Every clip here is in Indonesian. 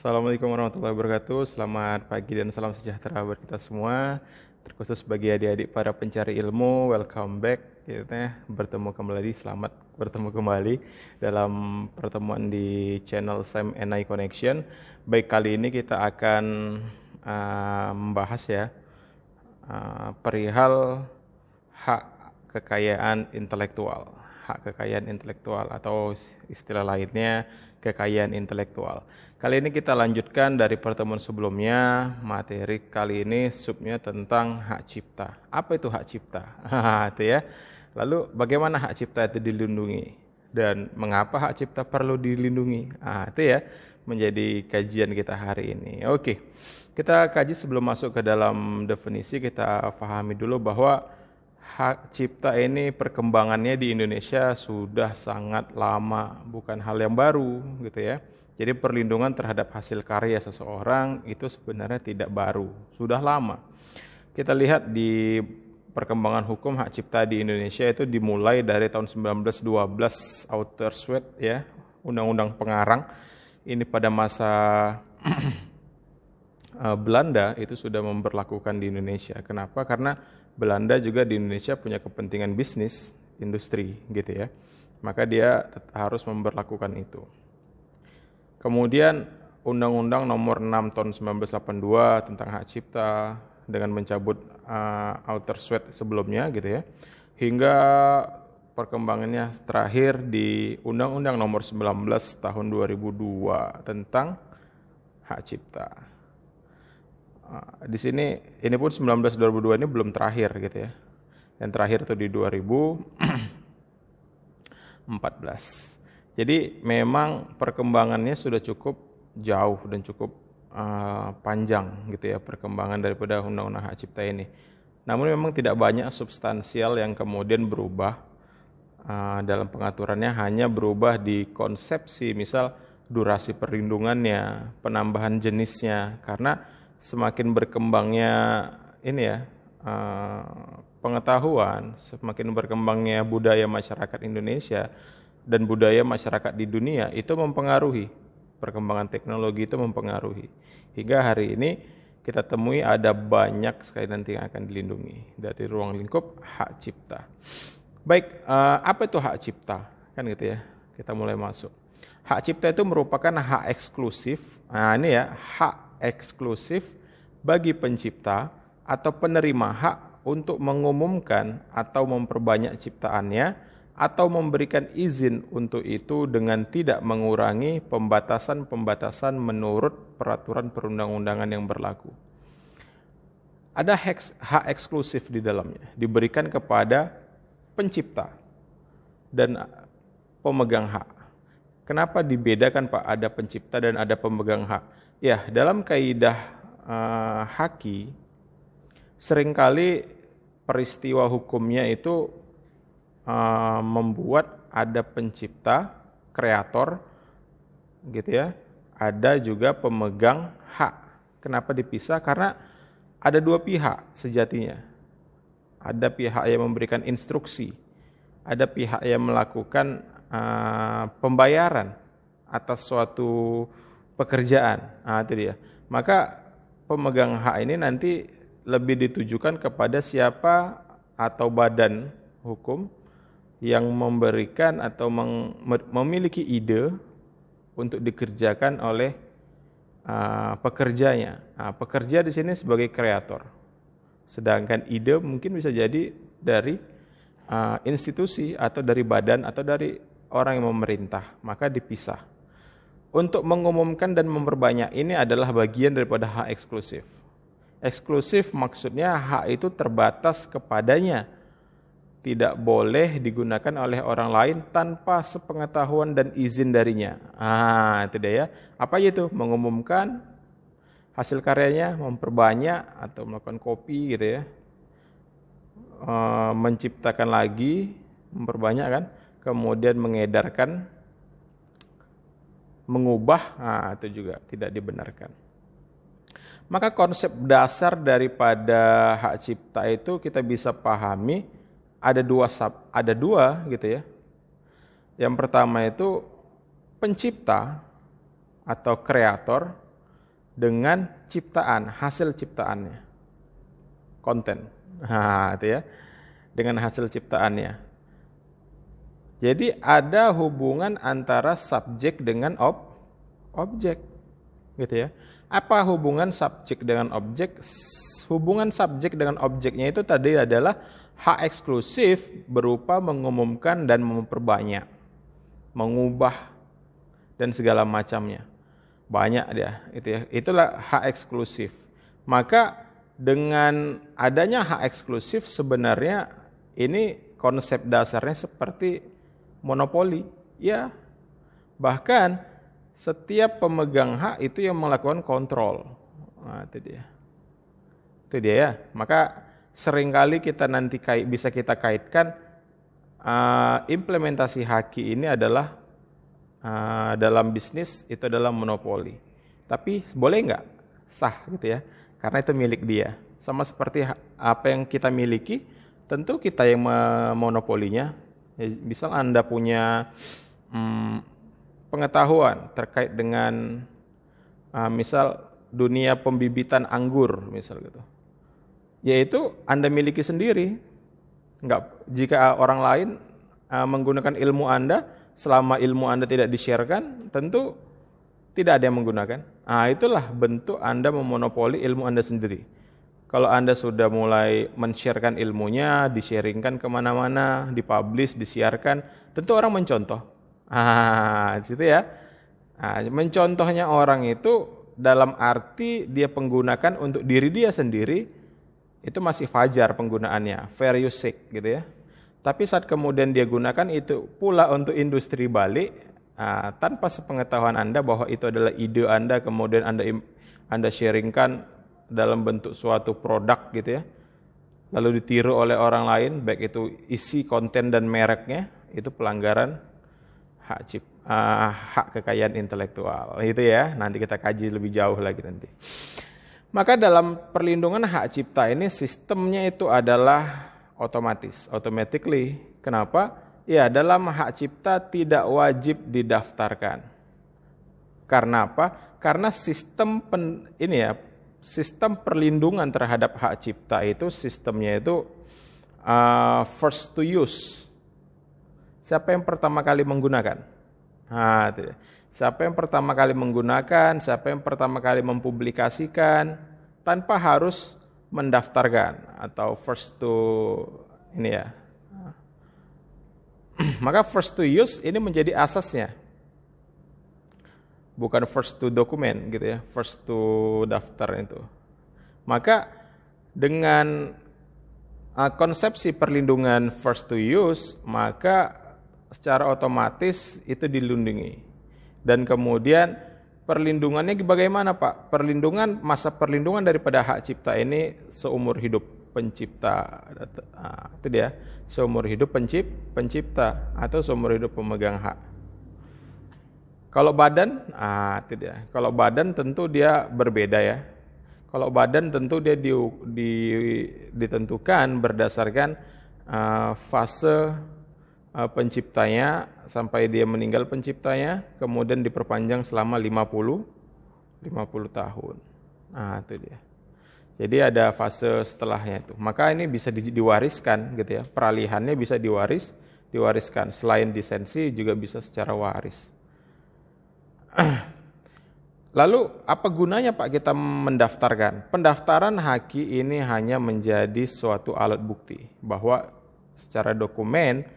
Assalamualaikum warahmatullahi wabarakatuh. Selamat pagi dan salam sejahtera buat kita semua. Terkhusus bagi adik-adik para pencari ilmu, welcome back. Bertemu kembali, selamat bertemu kembali dalam pertemuan di channel Sam and I Connection. Baik, kali ini kita akan membahas perihal hak kekayaan intelektual. Hak kekayaan intelektual atau istilah lainnya kekayaan intelektual. Kali ini kita lanjutkan dari pertemuan sebelumnya. Materi kali ini subnya tentang hak cipta. Apa itu hak cipta? Itu ya. Lalu bagaimana hak cipta itu dilindungi dan mengapa hak cipta perlu dilindungi? Itu ya menjadi kajian kita hari ini. Oke. Kita kaji sebelum masuk ke dalam definisi, kita pahami dulu bahwa hak cipta ini perkembangannya di Indonesia sudah sangat lama, bukan hal yang baru gitu ya. Jadi perlindungan terhadap hasil karya seseorang itu sebenarnya tidak baru, sudah lama. Kita lihat di perkembangan hukum hak cipta di Indonesia itu dimulai dari tahun 1912 Authorship ya, Undang-Undang Pengarang. Ini pada masa Belanda itu sudah memberlakukan di Indonesia. Kenapa? Karena Belanda juga di Indonesia punya kepentingan bisnis, industri gitu ya. Maka dia harus memberlakukan itu. Kemudian Undang-Undang Nomor 6 Tahun 1982 tentang hak cipta dengan mencabut Authorship sebelumnya gitu ya. Hingga perkembangannya terakhir di Undang-Undang Nomor 19 Tahun 2002 tentang hak cipta. Di sini ini pun 19/2002 ini belum terakhir gitu ya. Yang terakhir itu di 2014. Jadi memang perkembangannya sudah cukup jauh dan cukup panjang gitu ya perkembangan daripada undang-undang hak cipta ini. Namun memang tidak banyak substansial yang kemudian berubah dalam pengaturannya, hanya berubah di konsepsi, misal durasi perlindungannya, penambahan jenisnya, karena semakin berkembangnya ini ya pengetahuan, semakin berkembangnya budaya masyarakat Indonesia dan budaya masyarakat di dunia itu mempengaruhi perkembangan teknologi, itu mempengaruhi hingga hari ini kita temui ada banyak sekali nanti yang akan dilindungi dari ruang lingkup hak cipta. Baik, apa itu hak cipta? Kan gitu ya. Kita mulai masuk. Hak cipta itu merupakan hak eksklusif. Nah, ini ya, hak eksklusif bagi pencipta atau penerima hak untuk mengumumkan atau memperbanyak ciptaannya atau memberikan izin untuk itu dengan tidak mengurangi pembatasan-pembatasan menurut peraturan perundang-undangan yang berlaku. Ada hak eksklusif di dalamnya, diberikan kepada pencipta dan pemegang hak. Kenapa dibedakan Pak, ada pencipta dan ada pemegang hak? Ya, dalam kaidah haki, seringkali peristiwa hukumnya itu membuat ada pencipta, kreator, gitu ya. Ada juga pemegang hak. Kenapa dipisah? Karena ada dua pihak sejatinya. Ada pihak yang memberikan instruksi, ada pihak yang melakukan pembayaran atas suatu pekerjaan. Itu dia. Maka pemegang hak ini nanti lebih ditujukan kepada siapa atau badan hukum yang memberikan atau memiliki ide untuk dikerjakan oleh pekerjanya. Pekerja di sini sebagai kreator. Sedangkan ide mungkin bisa jadi dari institusi atau dari badan atau dari orang yang memerintah, maka dipisah. Untuk mengumumkan dan memperbanyak ini adalah bagian daripada hak eksklusif. Eksklusif maksudnya hak itu terbatas kepadanya, tidak boleh digunakan oleh orang lain tanpa sepengetahuan dan izin darinya. Itu dia ya. Apa itu? Mengumumkan hasil karyanya, memperbanyak atau melakukan copy gitu ya. Menciptakan lagi, memperbanyak kan, kemudian mengedarkan, mengubah, itu juga tidak dibenarkan. Maka konsep dasar daripada hak cipta itu kita bisa pahami ada dua gitu ya. Yang pertama itu pencipta atau kreator dengan ciptaan, hasil ciptaannya. Konten. Nah, itu ya. Dengan hasil ciptaannya. Jadi ada hubungan antara subjek dengan objek. Gitu ya. Apa hubungan subjek dengan objek? Hubungan subjek dengan objeknya itu tadi adalah hak eksklusif berupa mengumumkan dan memperbanyak, mengubah dan segala macamnya. Banyak dia, itu ya. Itulah hak eksklusif. Maka dengan adanya hak eksklusif sebenarnya ini konsep dasarnya seperti monopoli. Ya. Bahkan setiap pemegang hak itu yang melakukan kontrol. Nah, itu dia. Itu dia ya. Maka seringkali kita nanti bisa kita kaitkan implementasi haki ini adalah dalam bisnis itu adalah monopoli. Tapi boleh nggak? Sah gitu ya. Karena itu milik dia. Sama seperti apa yang kita miliki, tentu kita yang memonopolinya. Misal Anda punya pengetahuan terkait dengan misal dunia pembibitan anggur misal gitu. Yaitu Anda miliki sendiri. Jika orang lain menggunakan ilmu Anda, selama ilmu Anda tidak di-share-kan, tentu tidak ada yang menggunakan. Itulah bentuk Anda memonopoli ilmu Anda sendiri. Kalau Anda sudah mulai men-share-kan ilmunya, di-sharingkan kemana-mana, dipublish, disiarkan, tentu orang mencontoh. Di situ ya. Mencontohnya orang itu dalam arti dia penggunakan untuk diri dia sendiri, itu masih fajar penggunaannya, fair use sake gitu ya. Tapi saat kemudian dia gunakan itu pula untuk industri balik, tanpa sepengetahuan Anda bahwa itu adalah ide Anda, kemudian Anda sharingkan dalam bentuk suatu produk gitu ya, lalu ditiru oleh orang lain, baik itu isi, konten, dan mereknya, itu pelanggaran hak kekayaan intelektual. Itu ya, nanti kita kaji lebih jauh lagi nanti. Maka dalam perlindungan hak cipta ini sistemnya itu adalah otomatis, automatically. Kenapa? Ya, dalam hak cipta tidak wajib didaftarkan. Karena apa? Karena sistem perlindungan terhadap hak cipta itu sistemnya itu first to use. Siapa yang pertama kali menggunakan? Siapa yang pertama kali menggunakan? Siapa yang pertama kali mempublikasikan? Tanpa harus mendaftarkan atau first to maka first to use ini menjadi asasnya, bukan first to dokumen gitu ya, first to daftar itu. Maka dengan konsepsi perlindungan first to use, maka secara otomatis itu dilindungi. Dan kemudian perlindungannya bagaimana Pak? Masa perlindungan daripada hak cipta ini seumur hidup pencipta. Itu dia, seumur hidup pencipta atau seumur hidup pemegang hak. Kalau badan, itu dia. Kalau badan tentu dia berbeda ya. Kalau badan tentu dia ditentukan berdasarkan fase penciptanya sampai dia meninggal penciptanya, kemudian diperpanjang selama 50 tahun. Itu dia. Jadi ada fase setelahnya itu. Maka ini bisa diwariskan gitu ya. Peralihannya bisa diwariskan. Selain lisensi juga bisa secara waris. Lalu apa gunanya Pak kita mendaftarkan? Pendaftaran haki ini hanya menjadi suatu alat bukti bahwa secara dokumen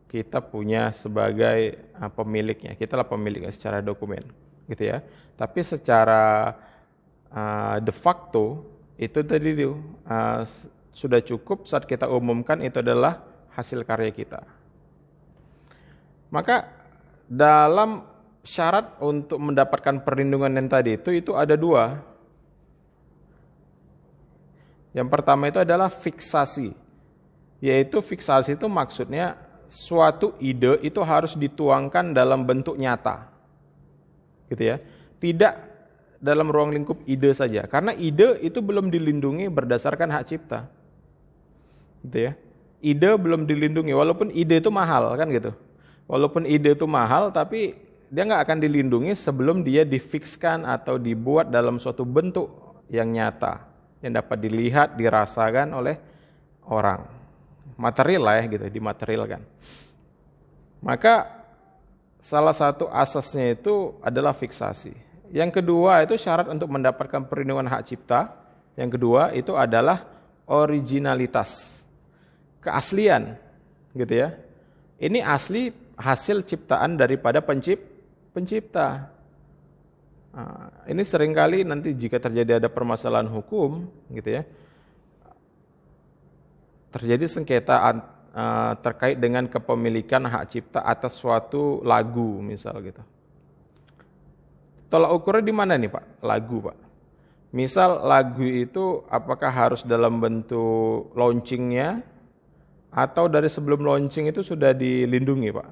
kita punya sebagai pemiliknya. Kita lah pemiliknya secara dokumen, gitu ya. Tapi secara de facto itu tadi sudah cukup saat kita umumkan itu adalah hasil karya kita. Maka dalam syarat untuk mendapatkan perlindungan yang tadi itu ada dua. Yang pertama itu adalah fiksasi. Yaitu fiksasi itu maksudnya suatu ide itu harus dituangkan dalam bentuk nyata. Gitu ya. Tidak dalam ruang lingkup ide saja. Karena ide itu belum dilindungi berdasarkan hak cipta. Gitu ya. Ide belum dilindungi walaupun ide itu mahal kan gitu. Walaupun ide itu mahal tapi dia nggak akan dilindungi sebelum dia difikskan atau dibuat dalam suatu bentuk yang nyata, yang dapat dilihat, dirasakan oleh orang. Material lah ya gitu, dimaterialkan. Maka salah satu asasnya itu adalah fiksasi. Yang kedua itu syarat untuk mendapatkan perlindungan hak cipta. Yang kedua itu adalah originalitas, keaslian, gitu ya. Ini asli hasil ciptaan daripada pencipta. Nah, ini seringkali nanti jika terjadi ada permasalahan hukum, gitu ya, terjadi sengketa terkait dengan kepemilikan hak cipta atas suatu lagu, misal gitu. Tolak ukurnya di mana nih Pak? Lagu Pak. Misal lagu itu apakah harus dalam bentuk launchingnya atau dari sebelum launching itu sudah dilindungi Pak?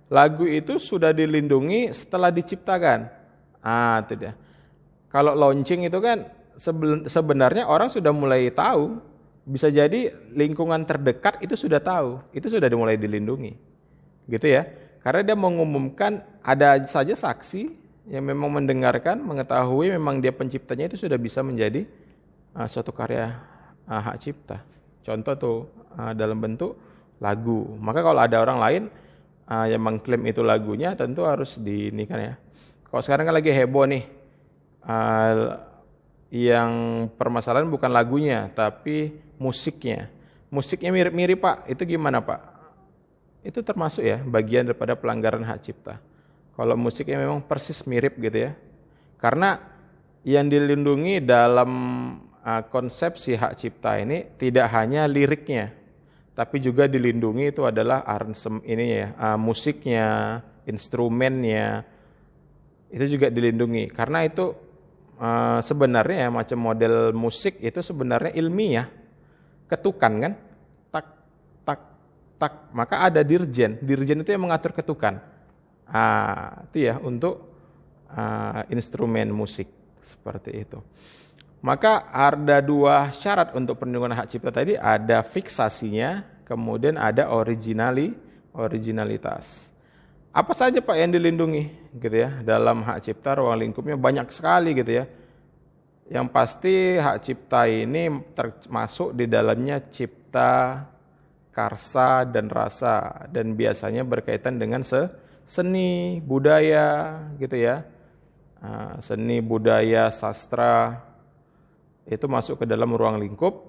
Lagu itu sudah dilindungi setelah diciptakan. Itu dia. Kalau launching itu kan sebenarnya orang sudah mulai tahu, bisa jadi lingkungan terdekat itu sudah tahu, itu sudah dimulai dilindungi. Gitu ya. Karena dia mengumumkan ada saja saksi yang memang mendengarkan, mengetahui memang dia penciptanya itu sudah bisa menjadi suatu karya hak cipta. Contoh tuh dalam bentuk lagu. Maka kalau ada orang lain yang mengklaim itu lagunya tentu harus diinikan ya. Kalau sekarang kan lagi heboh nih, yang permasalahan bukan lagunya tapi musiknya. Musiknya mirip-mirip Pak, itu gimana Pak? Itu termasuk ya bagian daripada pelanggaran hak cipta. Kalau musiknya memang persis mirip gitu ya. Karena yang dilindungi dalam konsepsi hak cipta ini tidak hanya liriknya, tapi juga dilindungi itu adalah musiknya, instrumennya, itu juga dilindungi. Karena itu sebenarnya ya, macam model musik itu sebenarnya ilmiah, ketukan kan, tak tak tak, maka ada dirjen itu yang mengatur ketukan. Itu ya untuk instrumen musik seperti itu. Maka ada dua syarat untuk perlindungan hak cipta tadi, ada fiksasinya, kemudian ada originalitas. Apa saja Pak yang dilindungi gitu ya dalam hak cipta, ruang lingkupnya banyak sekali gitu ya. Yang pasti hak cipta ini termasuk di dalamnya cipta, karsa dan rasa, dan biasanya berkaitan dengan seni, budaya gitu ya. Seni, budaya, sastra itu masuk ke dalam ruang lingkup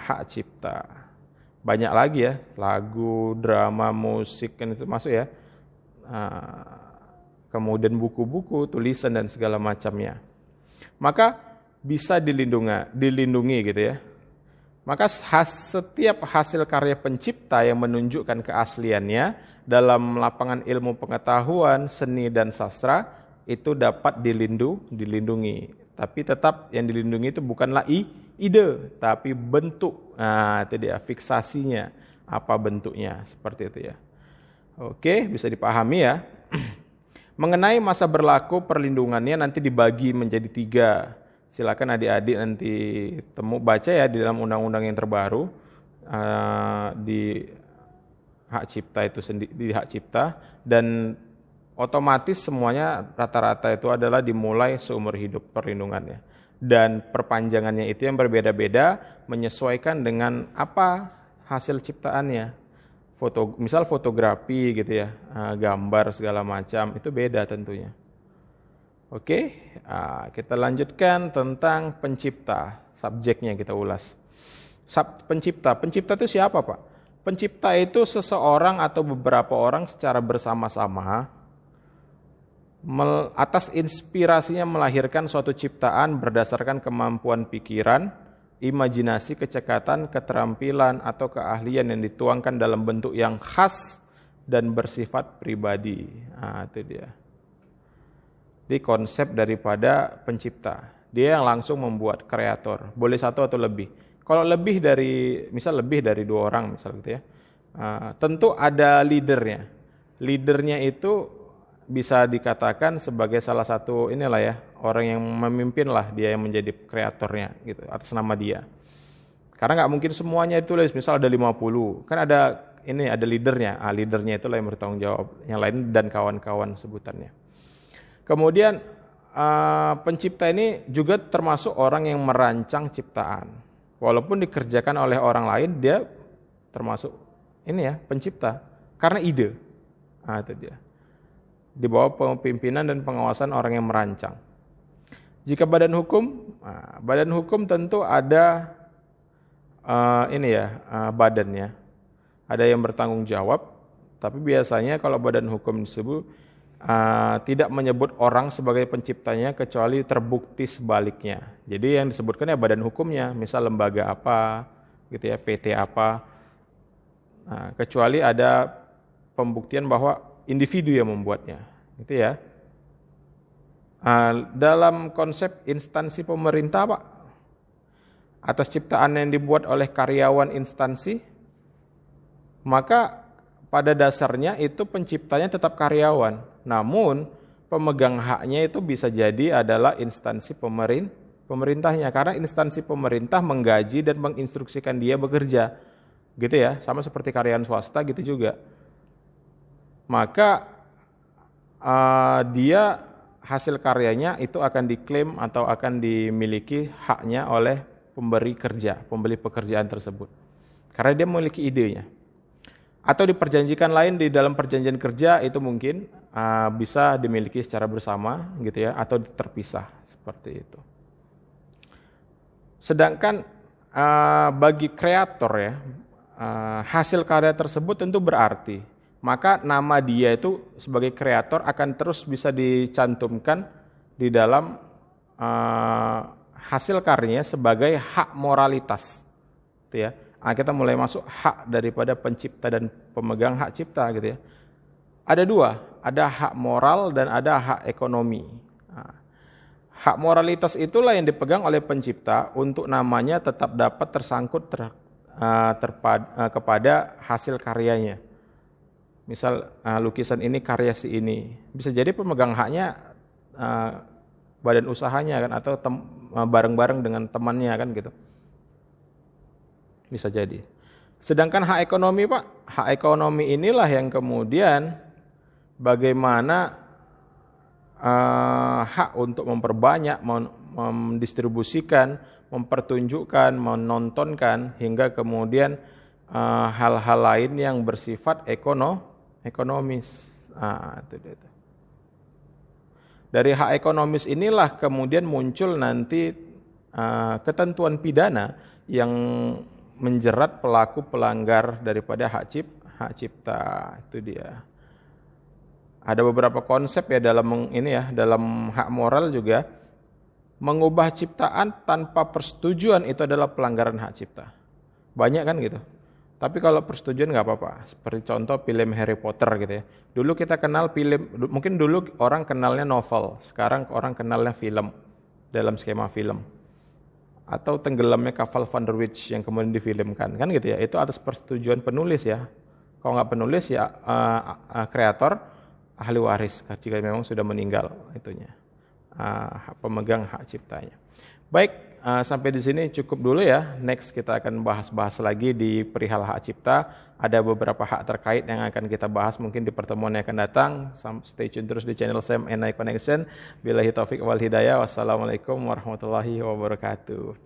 hak cipta. Banyak lagi ya, lagu, drama, musik kan itu masuk ya. Kemudian buku-buku, tulisan dan segala macamnya. Maka bisa dilindungi gitu ya. Maka setiap hasil karya pencipta yang menunjukkan keasliannya dalam lapangan ilmu pengetahuan, seni dan sastra itu dapat dilindungi. Tapi tetap yang dilindungi itu bukanlah ide, tapi bentuk. Itu dia fiksasinya, apa bentuknya, seperti itu ya. Oke, bisa dipahami ya. Mengenai masa berlaku perlindungannya nanti dibagi menjadi 3. Silakan adik-adik nanti baca ya di dalam undang-undang yang terbaru di hak cipta itu sendiri, di hak cipta, dan otomatis semuanya rata-rata itu adalah dimulai seumur hidup perlindungannya, dan perpanjangannya itu yang berbeda-beda menyesuaikan dengan apa hasil ciptaannya. Misal fotografi gitu ya, gambar segala macam itu beda tentunya. Oke, kita lanjutkan tentang pencipta, subjeknya kita ulas. Pencipta itu siapa Pak? Pencipta itu seseorang atau beberapa orang secara bersama-sama atas inspirasinya melahirkan suatu ciptaan berdasarkan kemampuan pikiran, imajinasi, kecekatan, keterampilan atau keahlian yang dituangkan dalam bentuk yang khas dan bersifat pribadi. Itu dia. Di konsep daripada pencipta, dia yang langsung membuat, kreator. Boleh satu atau lebih. Kalau lebih dari 2 orang misal gitu ya, tentu ada leadernya. Leadernya itu bisa dikatakan sebagai salah satu orang yang memimpin lah, dia yang menjadi kreatornya gitu atas nama dia. Karena nggak mungkin semuanya ditulis, misal ada 50, kan ada ini ada leadernya. Leadernya itulah yang bertanggung jawab. Yang lain dan kawan-kawan sebutannya. Kemudian pencipta ini juga termasuk orang yang merancang ciptaan. Walaupun dikerjakan oleh orang lain, dia termasuk ini ya, pencipta. Karena ide. Itu dia. Di bawah pimpinan dan pengawasan orang yang merancang. Jika badan hukum tentu ada badannya. Ada yang bertanggung jawab, tapi biasanya kalau badan hukum disebut tidak menyebut orang sebagai penciptanya kecuali terbukti sebaliknya. Jadi yang disebutkan ya badan hukumnya, misal lembaga apa, gitu ya, PT apa. Kecuali ada pembuktian bahwa individu yang membuatnya, gitu ya. Dalam konsep instansi pemerintah, Pak, atas ciptaan yang dibuat oleh karyawan instansi, maka pada dasarnya itu penciptanya tetap karyawan. Namun pemegang haknya itu bisa jadi adalah instansi pemerintahnya, karena instansi pemerintah menggaji dan menginstruksikan dia bekerja, gitu ya. Sama seperti karyawan swasta gitu juga. Maka dia hasil karyanya itu akan diklaim atau akan dimiliki haknya oleh pemberi kerja, pembeli pekerjaan tersebut. Karena dia memiliki idenya. Atau diperjanjikan lain di dalam perjanjian kerja itu mungkin bisa dimiliki secara bersama gitu ya, atau terpisah seperti itu. Sedangkan bagi kreator ya, hasil karya tersebut tentu berarti. Maka nama dia itu sebagai kreator akan terus bisa dicantumkan di dalam hasil karyanya sebagai hak moralitas, gitu ya. Kita mulai masuk hak daripada pencipta dan pemegang hak cipta, gitu ya. Ada dua, ada hak moral dan ada hak ekonomi. Hak moralitas itulah yang dipegang oleh pencipta untuk namanya tetap dapat tersangkut kepada hasil karyanya. Misal lukisan ini karya si ini, bisa jadi pemegang haknya badan usahanya kan, atau bareng-bareng dengan temannya kan gitu. Bisa jadi. Sedangkan hak ekonomi, Pak, hak ekonomi inilah yang kemudian bagaimana hak untuk memperbanyak, mendistribusikan, mempertunjukkan, menontonkan, hingga kemudian hal-hal lain yang bersifat ekonomis. Itu. Dari hak ekonomis inilah kemudian muncul nanti ketentuan pidana yang menjerat pelaku pelanggar daripada hak cipta. Itu dia. Ada beberapa konsep ya dalam hak moral juga. Mengubah ciptaan tanpa persetujuan itu adalah pelanggaran hak cipta. Banyak kan gitu. Tapi kalau persetujuan nggak apa-apa. Seperti contoh film Harry Potter gitu ya. Dulu kita kenal film, mungkin dulu orang kenalnya novel, sekarang orang kenalnya film dalam skema film. Atau tenggelamnya kapal Van der Witch yang kemudian difilmkan, kan gitu ya. Itu atas persetujuan penulis ya. Kalau nggak penulis ya kreator, ahli waris jika memang sudah meninggal itunya. Pemegang hak ciptanya. Baik, sampai di sini cukup dulu ya. Next kita akan bahas-bahas lagi di perihal hak cipta. Ada beberapa hak terkait yang akan kita bahas mungkin di pertemuan yang akan datang. Stay tune terus di channel Sam and I Connection. Billahi taufiq wal hidayah. Wassalamualaikum warahmatullahi wabarakatuh.